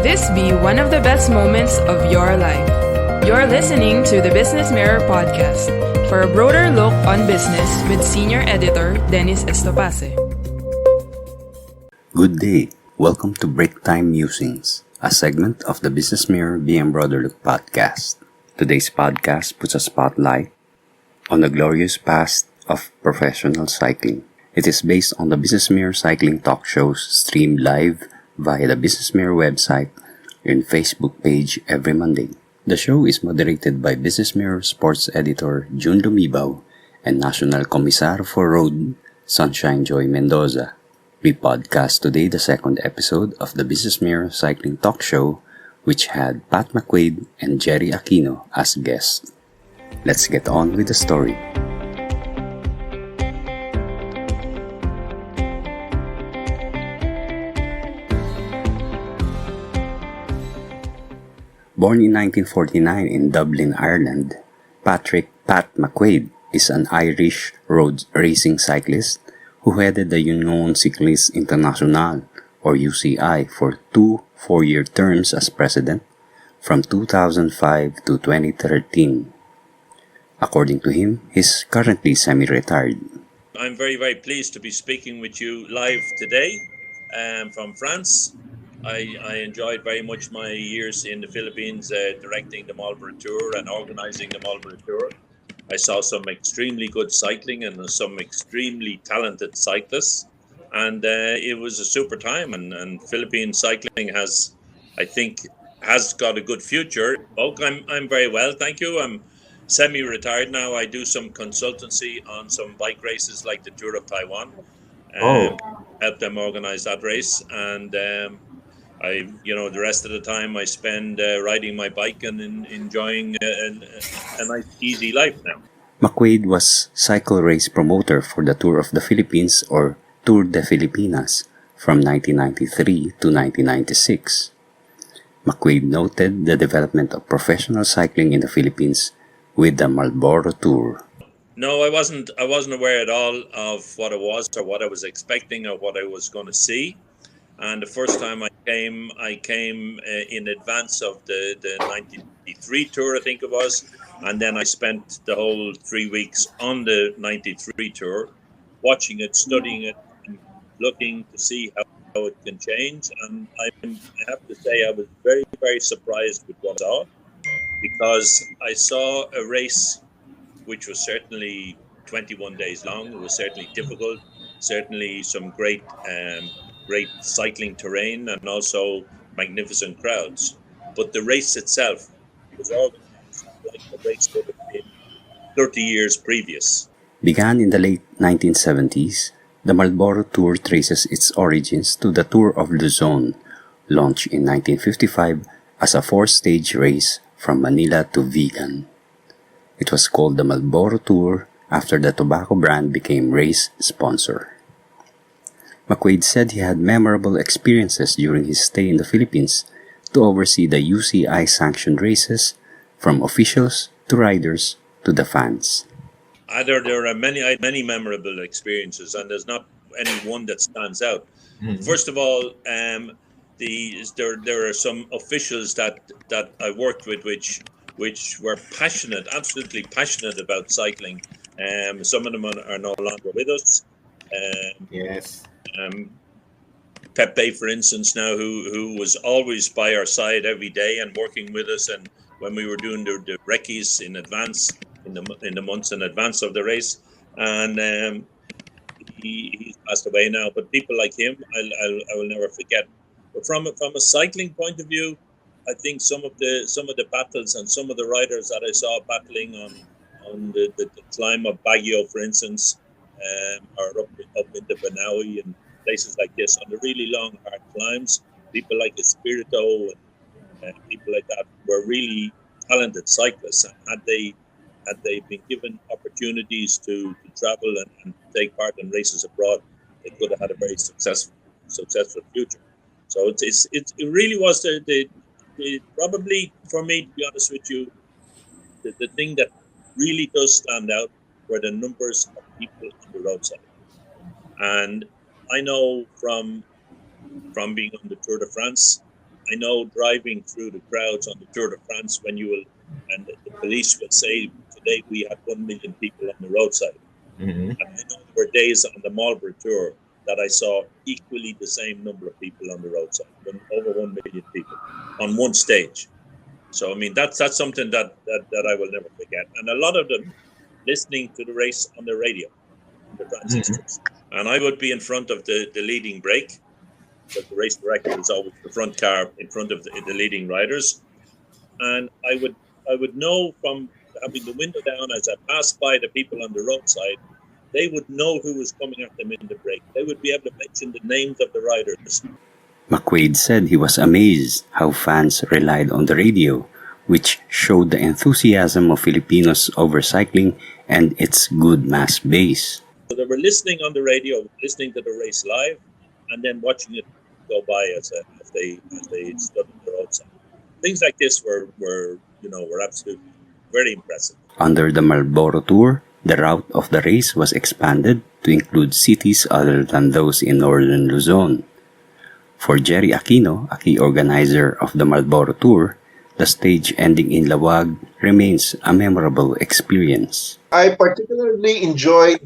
this be one of the best moments of your life. You're listening to the Business Mirror podcast for a broader look on business with Senior Editor Dennis Estopace. Good day. Welcome to Break Time Musings, a segment of the Business Mirror BM Broader Look podcast. Today's podcast puts a spotlight on the glorious past of professional cycling. It is based on the Business Mirror cycling talk shows streamed live via the Business Mirror website and Facebook page every Monday. The show is moderated by Business Mirror sports editor June Lomibao and National Commissaire for Road Sunshine Joy Mendoza. We podcast today the second episode of the Business Mirror cycling talk show, which had Pat McQuaid and Gerry Aquino as guests. Let's get on with the story. Born in 1949 in Dublin, Ireland, Pat McQuaid is an Irish road racing cyclist who headed the Union Cycliste Internationale, or UCI, for 2 4-year terms as president from 2005 to 2013. According to him, he's currently semi-retired. I'm very pleased to be speaking with you live today from France. I enjoyed very much my years in the Philippines directing the Marlboro Tour and organizing the Marlboro Tour. I saw some extremely good cycling and some extremely talented cyclists, and it was a super time. And Philippine cycling has got a good future. I'm very well, thank you. I'm semi-retired now. I do some consultancy on some bike races like the Tour of Taiwan. Help them organize that race, and the rest of the time I spend riding my bike and enjoying a nice easy life now. McQuaid was cycle race promoter for the Tour of the Philippines, or Tour de Filipinas, from 1993 to 1996. McQuaid noted the development of professional cycling in the Philippines with the Marlboro Tour. No, I wasn't aware at all of what it was or what I was expecting or what I was going to see. And the first time I came in advance of the 93 tour, I think it was. And then I spent the whole 3 weeks on the 93 tour, watching it, studying it, and looking to see how it can change. And I have to say I was very surprised with what I saw, because I saw a race which was certainly 21 days long. It was certainly difficult, certainly some great cycling terrain and also magnificent crowds. But the race itself was organized like the race would have been 30 years previous. Began in the late 1970s, the Marlboro Tour traces its origins to the Tour of Luzon, launched in 1955 as a 4-stage race from Manila to Vigan. It was called the Marlboro Tour after the tobacco brand became race sponsor. McQuaid said he had memorable experiences during his stay in the Philippines to oversee the UCI sanctioned races, from officials to riders to the fans. There are many memorable experiences, and there's not any one that stands out. Mm-hmm. First of all, there are some officials that I worked with which were absolutely passionate about cycling. Some of them are no longer with us. Yes. Pepe, for instance, now who was always by our side every day and working with us, and when we were doing the recce's in advance, in the months in advance of the race, and he's passed away now. But people like him, I will never forget. But from a cycling point of view, I think some of the battles and some of the riders that I saw battling on the climb of Baguio, for instance, or up into Banawi and places like this, on the really long, hard climbs, people like Espirito and people like that were really talented cyclists. And had they been given opportunities to travel and take part in races abroad, they could have had a very successful future. So it really was the probably, for me, to be honest with you, the thing that really does stand out were the numbers of people on the roadside. And I know from being on the Tour de France I know driving through the crowds on the Tour de France when you will, and the police will say, today we had 1 million people on the roadside. Mm-hmm. And I know there were days on the Marlboro Tour that I saw equally the same number of people on the roadside, over 1 million people on one stage. So, I mean, that's something that I will never forget. And a lot of them listening to the race on the radio, on the transistors. Mm-hmm. And I would be in front of the leading brake, because the race director is always the front car in front of the leading riders. And I would know from having the window down as I passed by the people on the roadside, they would know who was coming at them in the break. They would be able to mention the names of the riders. McQuaid said he was amazed how fans relied on the radio, which showed the enthusiasm of Filipinos over cycling and its good mass base. So they were listening on the radio, listening to the race live, and then watching it go by as they stood on the roadside. Things like this were absolutely very impressive. Under the Marlboro Tour, the route of the race was expanded to include cities other than those in northern Luzon. For Gerry Aquino, a key organizer of the Marlboro Tour, the stage ending in Lawag remains a memorable experience. I particularly enjoyed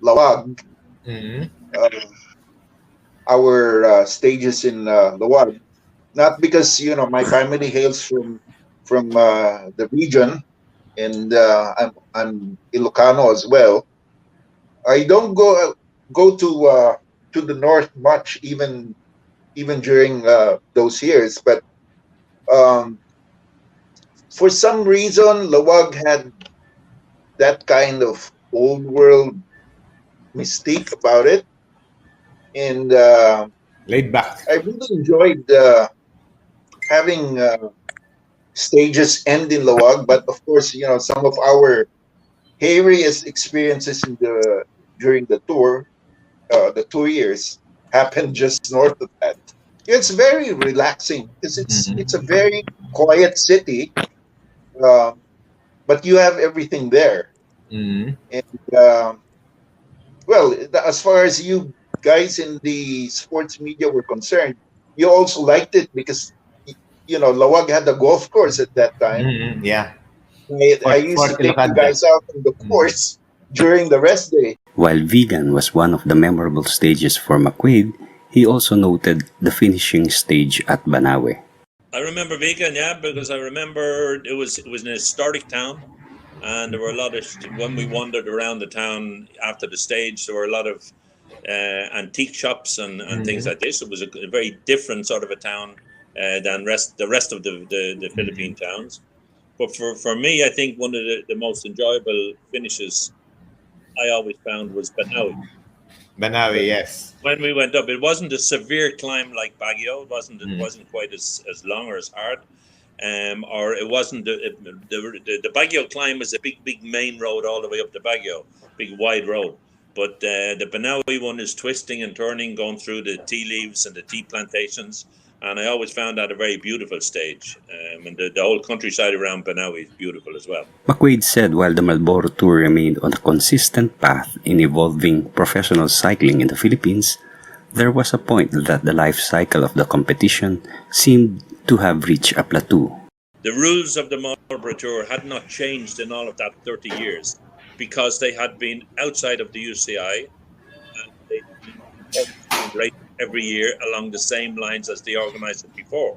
Lawag. Mm-hmm. Our stages in Lawag, not because my family hails from the region, and I'm Ilocano as well. I don't go to the north much, even during those years. But for some reason, Lawag had that kind of old world mystique about it, and laid back. I really enjoyed having stages end in Lawag. But of course, some of our hairiest experiences during the tour, the 2 years, happened just north of that. It's very relaxing because it's a very quiet city, but you have everything there. Mm-hmm. And well, as far as you guys in the sports media were concerned, you also liked it because Lawag had a golf course at that time. Mm-hmm. Yeah. I used to take you guys out on the course during the rest day. While Vegan was one of the memorable stages for McQuaid, he also noted the finishing stage at Banawe. I remember Vegan, yeah, because I remember it was an historic town, and there were a lot of, when we wandered around the town after the stage, there were a lot of antique shops and things like this. It was a very different sort of a town than the rest of the Philippine towns. But for me, I think one of the most enjoyable finishes I always found was Banawe. Banawe, yes. When we went up, it wasn't a severe climb like Baguio. It wasn't quite as long or as hard. Or it wasn't the Baguio climb was a big main road all the way up to Baguio, big wide road. But the Banawe one is twisting and turning, going through the tea leaves and the tea plantations. And I always found that a very beautiful stage. And the whole countryside around Banawe is beautiful as well. McQuaid said while the Marlboro Tour remained on a consistent path in evolving professional cycling in the Philippines, there was a point that the life cycle of the competition seemed to have reached a plateau. The rules of the Marlboro Tour had not changed in all of that 30 years because they had been outside of the UCI and they'd been rated every year along the same lines as they organized it before.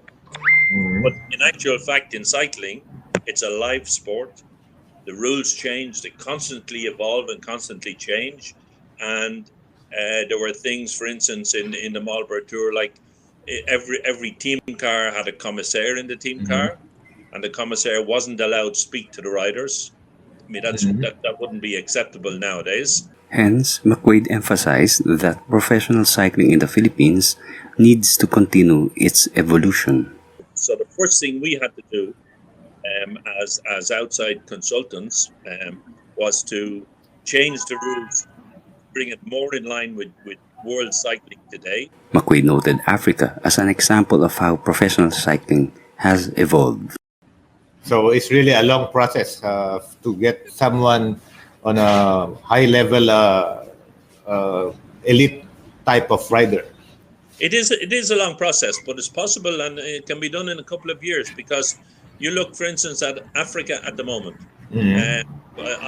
But in actual fact, in cycling, it's a live sport. The rules change, they constantly evolve and constantly change. And there were things, for instance, in the Marlboro Tour, like every team car had a Commissaire in the team car, and the Commissaire wasn't allowed to speak to the riders. I mean, that wouldn't be acceptable nowadays. Hence, McQuaid emphasized that professional cycling in the Philippines needs to continue its evolution. So the first thing we had to do as outside consultants was to change the rules, bring it more in line with world cycling today. McQuaid noted Africa as an example of how professional cycling has evolved. So it's really a long process to get someone on a high-level elite type of rider. It is a long process, but it's possible, and it can be done in a couple of years. Because you look, for instance, at Africa at the moment.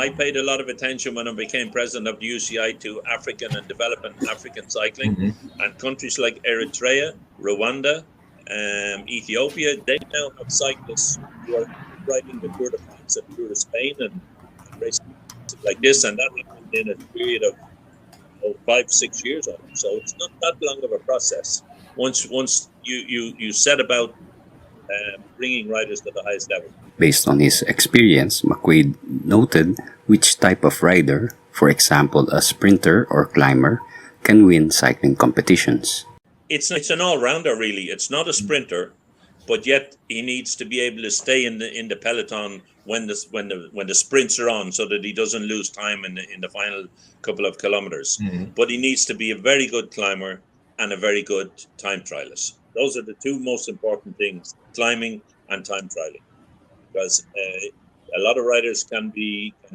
I paid a lot of attention when I became president of the UCI to African and developing African cycling, and countries like Eritrea, Rwanda, Ethiopia. They now have cyclists who are riding the Tour de France and Tour de Spain and racing like this, and that happened in a period of 5-6 years on it. So it's not that long of a process. Once you set about bringing riders to the highest level. Based on his experience, McQuaid noted which type of rider, for example a sprinter or climber, can win cycling competitions. It's an all-rounder, really. It's not a sprinter, but yet he needs to be able to stay in the peloton when the sprints are on, so that he doesn't lose time in the final couple of kilometers. But he needs to be a very good climber and a very good time trialist. Those are the two most important things: climbing and time trialing. Because a lot of riders can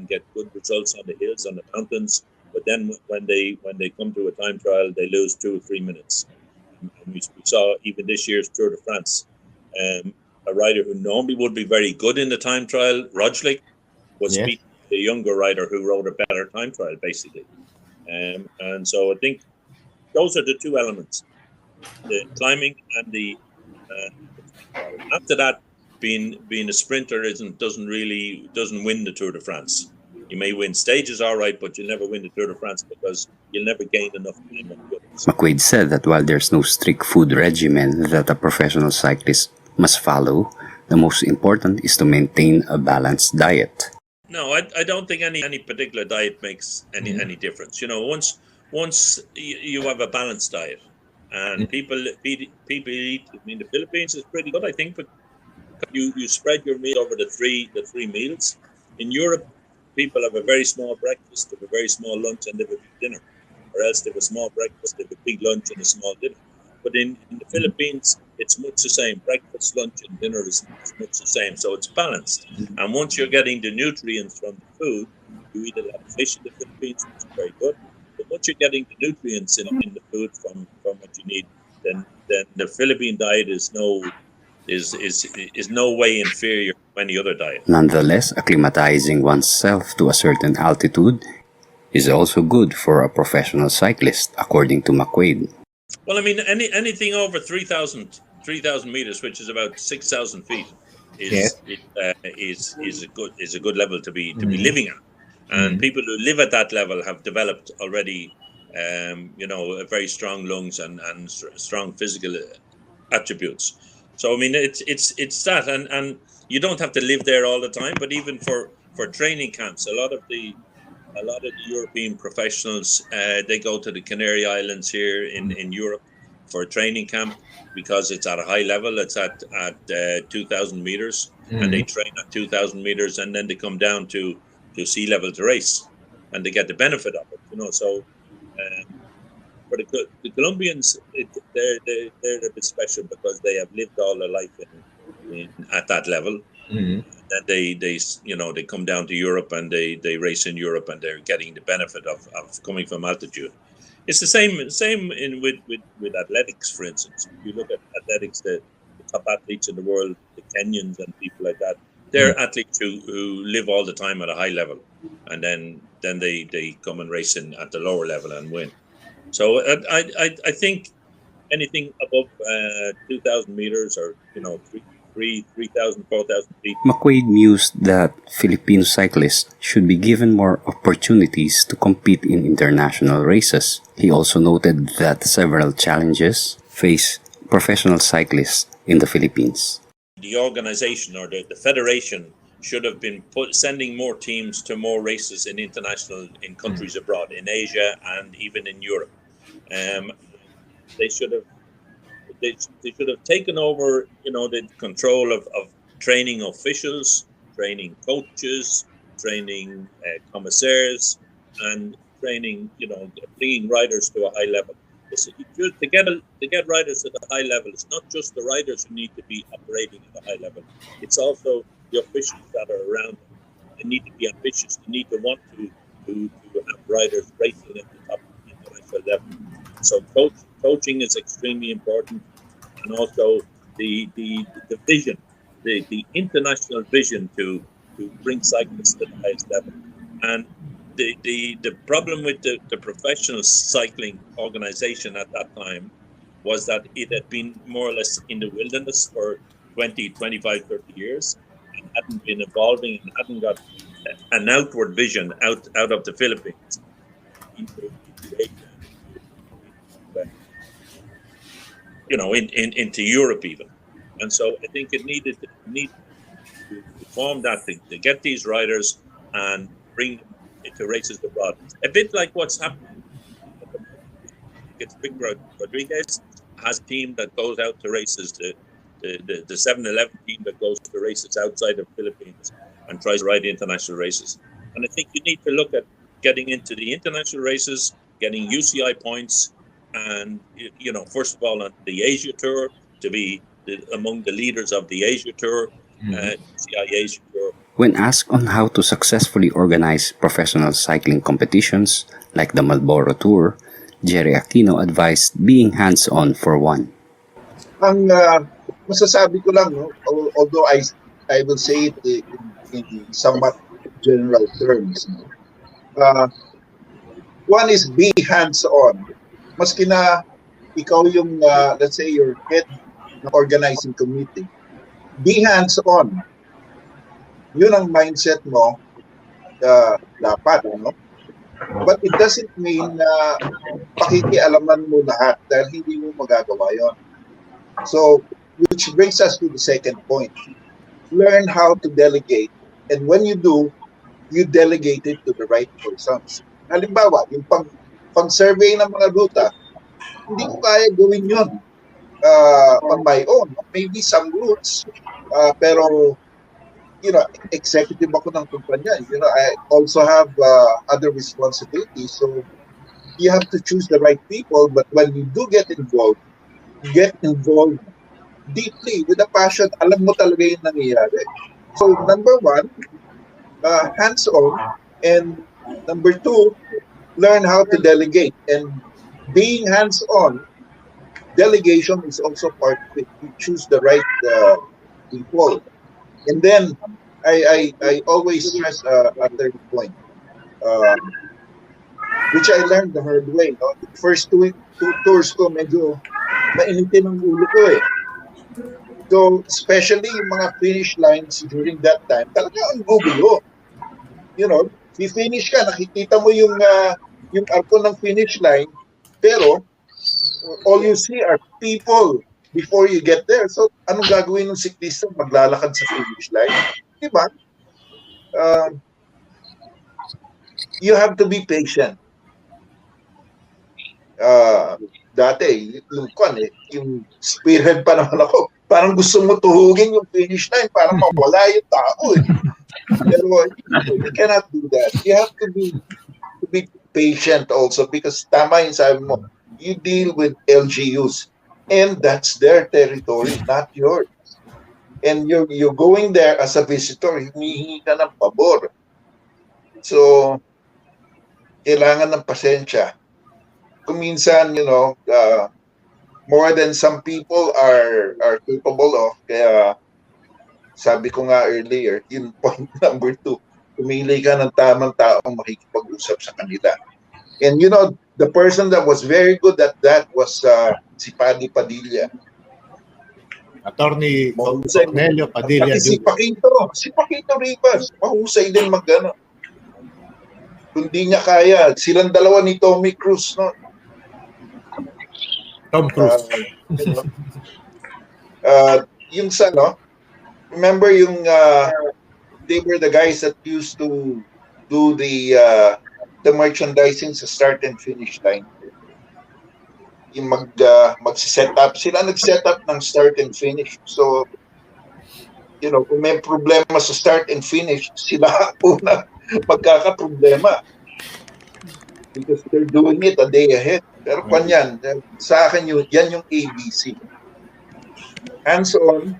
get good results on the hills, on the mountains, but then when they come to a time trial, they lose 2 or 3 minutes. And we saw even this year's Tour de France, a rider who normally would be very good in the time trial, Roglic, was beating the younger rider who rode a better time trial, basically. And so I think those are the two elements: the climbing and the after that. Being a sprinter doesn't win the Tour de France. You may win stages, all right, but you'll never win the Tour de France because you'll never gain enough time on the others. McQuaid said that while there's no strict food regimen that a professional cyclist must follow, the most important is to maintain a balanced diet. No, I don't think any particular diet makes any difference. You know, once you have a balanced diet, and people eat. I mean, the Philippines is pretty good, I think, but you spread your meal over the three meals. In Europe, people have a very small breakfast, they have a very small lunch, and they have a big dinner. Or else they have a small breakfast, they have a big lunch, and a small dinner. But in the Philippines, it's much the same. Breakfast, lunch, and dinner is much the same. So it's balanced. And once you're getting the nutrients from the food, you eat a lot of fish in the Philippines, which is very good. But once you're getting the nutrients in the food from what you need, then the Philippine diet is no way inferior to any other diet. Nonetheless, acclimatizing oneself to a certain altitude is also good for a professional cyclist, according to McQuaid. Well, I mean, anything over 3,000 meters, which is about 6,000 feet, is a good level to be living at. And people who live at that level have developed already, a very strong lungs and strong physical attributes. So I mean, it's that, and you don't have to live there all the time. But even for training camps, a lot of the European professionals they go to the Canary Islands here in Europe for a training camp because it's at a high level. It's at 2,000 meters, and they train at 2,000 meters, and then they come down to sea level to race, and they get the benefit of it. You know, so. For the Colombians, they're a bit special because they have lived all their life at that level. And they come down to Europe and they race in Europe, and they're getting the benefit of coming from altitude. It's the same with athletics, for instance. If you look at athletics, the top athletes in the world, the Kenyans and people like that, they're athletes who live all the time at a high level, and then they come and race at the lower level and win. So I think anything above 2,000 meters or 3,000, 4,000 feet. McQuaid mused that Filipino cyclists should be given more opportunities to compete in international races. He also noted that several challenges face professional cyclists in the Philippines. The organization or the federation should have been sending more teams to more races in countries abroad, in Asia and even in Europe. They should have taken over, the control of training officials, training coaches, training commissaires, and training, bringing riders to a high level. To get riders at a high level, it's not just the riders who need to be operating at a high level. It's also the officials that are around them. They need to be ambitious. They need to want to have riders racing at the top international level. So coaching is extremely important, and also the vision, the international vision to bring cyclists to the highest level. And the problem with the professional cycling organization at that time was that it had been more or less in the wilderness for 20, 25, 30 years and hadn't been evolving and hadn't got an outward vision out of the Philippines into Asia, into Europe even. And so I think it needed to form that to get these riders and bring them to races abroad. A bit like what's happening at the moment. It's Vic Rodriguez has a team that goes out to races, the 7-Eleven team that goes to races outside of Philippines and tries to ride international races. And I think you need to look at getting into the international races, getting UCI points, and first of all on the Asia Tour to be among the leaders of the Asia Tour, UCI Asia Tour. When asked on how to successfully organize professional cycling competitions like the Marlboro Tour, Gerry Aquino advised being hands-on for one. Ang masasabi ko lang, no, although I will say it in somewhat general terms, one is be hands-on. Maski na ikaw yung, let's say, your head ng organizing committee, be hands-on. Yun ang mindset mo dapat, no? But it doesn't mean na pakikialaman mo lahat dahil hindi mo magagawa yon. So, which brings us to the second point. Learn how to delegate. And when you do, you delegate it to the right persons. Halimbawa, yung pang-survey ng mga ruta, hindi ko kaya gawin yun on my own. Maybe some routes, pero executive ako ng kumpanya. I also have other responsibilities. So you have to choose the right people. But when you do get involved deeply with a passion. Alam mo talaga yung nangyayari. So number one, hands-on. And number two, learn how to delegate. And being hands-on, delegation is also part of it. You choose the right people. And then, I always stress a third point, which I learned the hard way. No? The first two tours ko, medyo mainitin ang ulo ko eh. So, especially yung mga finish lines during that time, talaga ang gugulo. Finish ka, nakikita mo yung arko ng finish line, pero all you see are people before you get there. So, anong gagawin ng siklista? Maglalakad sa finish line? Diba? You have to be patient. Dati, yung spearhead pa naman ako, parang gusto mo tuhugin yung finish line para mawala yung tao. Pero you cannot do that. You have to be patient also because tama yung sabi mo, you deal with LGUs. And that's their territory, not yours. And you're going there as a visitor, humihingi ka ng pabor. So, kailangan ng pasensya. Kung minsan, more than some people are capable of. Kaya, sabi ko nga earlier, yun point number 2, pumili ka ng tamang taong makikipag-usap sa kanila. And the person that was very good at that was si Padilla. Attorney Cornelio Padilla. Si Paquito Rivas, mahusay din mag-ano. Kung di niya kaya, silang dalawa ni Tommy Cruz, no? Tom Cruise. Yung remember yung they were the guys that used to do the merchandising sa start and finish line. Yung mag-set up. Sila nag-set up ng start and finish. So, kung may problema sa start and finish, sila una magkakaproblema. Because they're doing it a day ahead. Pero kanyan, sa akin yan yung ABC. Hands-on,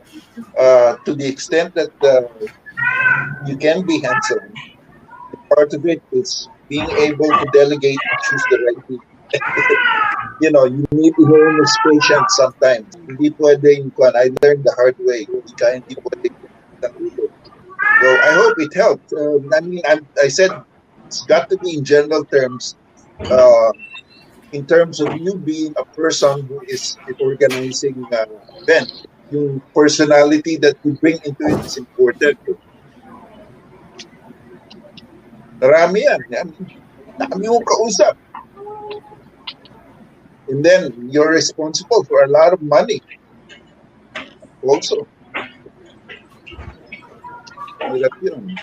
to the extent that you can be hands-on. Part of it is being able to delegate and choose the right people. you need enormous patience sometimes. Hindi pwedeng, I learned the hard way. Hindi pwedeng ng ulo. So I hope it helped. I said it's got to be in general terms, in terms of you being a person who is organizing event. Yung personality that you bring into it is important. Marami yan. Dami mong kausap. And then you're responsible for a lot of money also. Yun.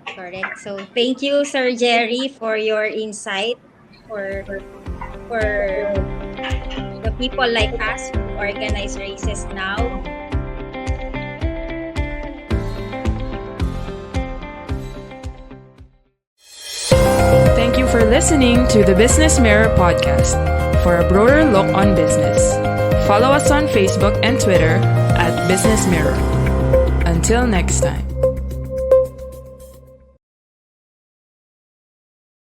Correct. So thank you, Sir Gerry, for your insight for the people like us who organize races now. Thank you for listening to the Business Mirror podcast. For a broader look on business, follow us on Facebook and Twitter at Business Mirror. Until next time.